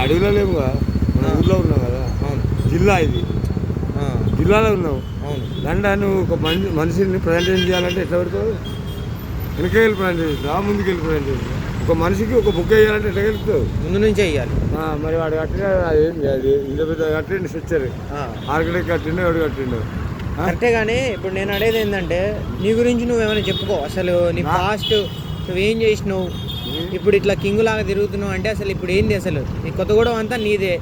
అడవిలో లేవుగా, మన ఊర్లో ఉన్నావు కదా. అవును. జిల్లా ఇది, జిల్లాలో ఉన్నావు. అవును. లండన్ నువ్వు ఒక మనిషిని ప్రజెంటేషన్ చేయాలంటే ఎట్లా పెడతావు? వెనకెళ్ళి ప్రజెంటేషన్, ముందుకెళ్ళి ప్రజెంటేషన్. ఒక మనిషికి ఒక బుక్ వేయాలంటే ఎట్లా వెళ్తావు? ముందు నుంచే వేయాలి. మరి వాడు కట్టిన అదేంటి, అది ఇంత పెద్ద కట్టిండు స్ట్రక్చర్, ఆర్కిటెక్ట్ కట్టిండు, ఎవడు కట్టిండు? కరెక్టే. కానీ ఇప్పుడు నేను అడేది ఏంటంటే, నీ గురించి నువ్వేమైనా చెప్పుకో. అసలు నీ పాస్ట్ నువ్వేం చేసినావు, ఇప్పుడు ఇట్లా కింగ్ లాగా తిరుగుతున్నావు అంటే అసలు ఇప్పుడు ఏంది? అసలు నీ కొత్తగూడెం అంతా నీదే.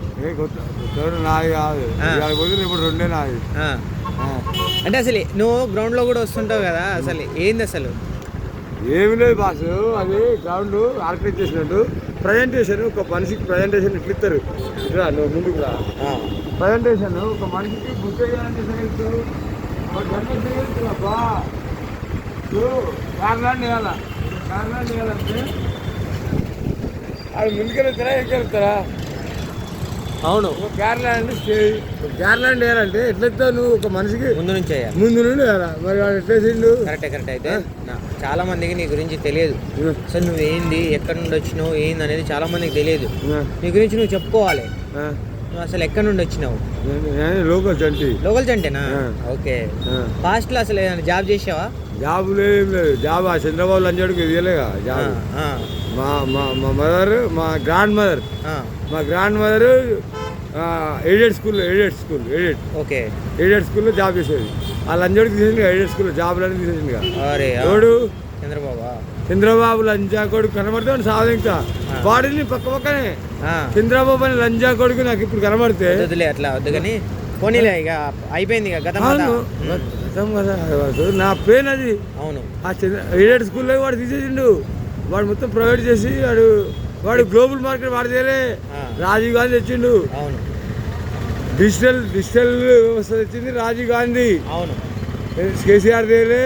నాది కాదు, ఇప్పుడు రెండే నాది. అంటే అసలు నువ్వు గ్రౌండ్లో కూడా వస్తుంటావు కదా, అసలు ఏంది అసలు? ఏమి లేదు బాసు, అది గ్రౌండ్ ఆర్కిటెక్ట్ చేసినట్టు ప్రజెంటేషన్. ఒక మనిషికి ప్రజెంటేషన్ ఇట్లా ఇస్తారు. ఇట్లా నువ్వు ముందుకు రా. ప్రజెంటేషన్ ఒక మనిషికి బుక్ చేయాలంటే అబ్బా, కార్లాండ్ వేయాలా, కార్లాండ్ వేయాలంటే అది ముందుకెళ్తారా ఎక్కడెళ్తారా? అవును. కేరళ కేరళ వేయాలంటే ఎట్లెత్తావు నువ్వు? ఒక మనిషికి ముందు నుంచే ముందు నుండి వేయాలా? మరి వాడు ఎట్లేసిండు? కరెక్ట్. అయితే చాలా మందికి నీ గురించి తెలియదు. అసలు నువ్వేంది, ఎక్కడి నుండి వచ్చినావు, ఏంది అనేది చాలా మందికి తెలియదు. నీ గురించి నువ్వు చెప్పుకోవాలి. నువ్వు అసలు ఎక్కడి నుండి వచ్చినావు? లోకల్ చంటేనా? ఓకే. పాస్ట్ లో అసలు ఏదైనా జాబ్ చేసావా? జాబ్ లేదు. జాబ్ ఆ చంద్రబాబు లంచాడికి ఇదిలేగా జాబ్. మా మదర్, మా గ్రాండ్ మదర్ ఎయిడెడ్ స్కూల్లో జాబ్ చేసేది. ఆ లంచోడికి తీసేసింది, ఎయిడెడ్ స్కూల్లో జాబ్లని తీసేసింది. ఎవడు? చంద్రబాబు లంచా కొడుకు కనబడితే సాధించా వాడిని పక్కనే. చంద్రబాబు అని లంచా కొడుకు నాకు ఇప్పుడు కనబడితే అట్లా వద్దు కానీ పోనీలే, ఇక అయిపోయింది గతం కదా. నా పెయిన్ అది. అవును. ఆ ఎయిడెడ్ స్కూల్లో వాడు తీసేసిండు. వాడు మొత్తం ప్రైవేట్ చేసి వాడు గ్లోబల్ మార్కెట్ వాడు తేలే. రాజీవ్ గాంధీ తెచ్చిండు. అవును. డిజిటల్ వ్యవస్థ తెచ్చింది రాజీవ్ గాంధీ. అవును. కేసీఆర్ తేలే,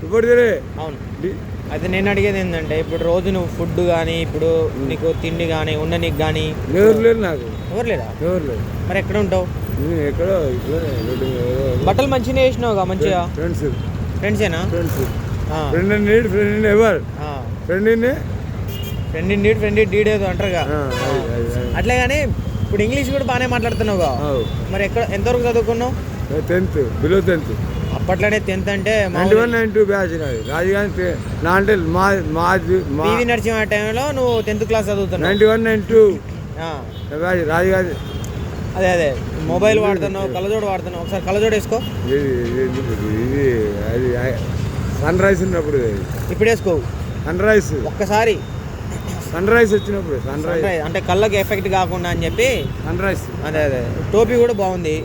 ఇప్పుడు తేలే. అవును. అయితే నేను అడిగేది ఏంటంటే, ఇప్పుడు రోజు నువ్వు ఫుడ్ కానీ, ఇప్పుడు నీకు తిండి కానీ, ఉండనీకి కానీ ఎవరు లేరు నాకు. ఎవరు లేదా? ఎవరు లేదు. మరి ఎక్కడ ఉంటావు? ఎక్కడో బట్టలు మంచిగా వేసినావుగా, మంచిగా. ఫ్రెండ్సేనా? Friend in need, friend in ever. Friend in deed ఏదో అంటారుగా. అట్లే కానీ ఇప్పుడు ఇంగ్లీష్ కూడా బాగానే మాట్లాడుతున్నావుగా. మరి ఎంతవరకు చదువుకున్నావు? 10th, below 10th. అప్పట్లోనే 10th అంటే 91-92 బ్యాచ్ నాది. రాజీగాంధీ నా అంటే పివి నరసింహ టైంలో నువ్వు 10th క్లాస్ చదువుతున్నావు. 91-92 బ్యాచ్ రాజీగాంధీ. అదే మొబైల్ వాడుతున్నావు, కళ్ళజోడు వాడుతున్నావు. ఒకసారి కళ్ళజోడు వేసుకో. ఇది అది సన్ రైజ్ ఉన్నప్పుడు. ఇప్పుడు వేసుకో సన్ రైజ్. ఒక్కసారి సన్ రైజ్ వచ్చినప్పుడు. సన్ రైజ్ అంటే కళ్ళకి ఎఫెక్ట్ కాకుండా అని చెప్పి సన్ రైజ్. అదే టోపీ కూడా బాగుంది.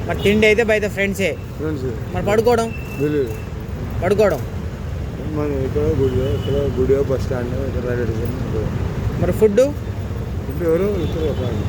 మరి తిండి అయితే బయట ఫ్రెండ్సే. మరి పడుకోవడం మన ఇక్కడ గుడి బస్ స్టాండ్. మరి ఫుడ్ ఎవరు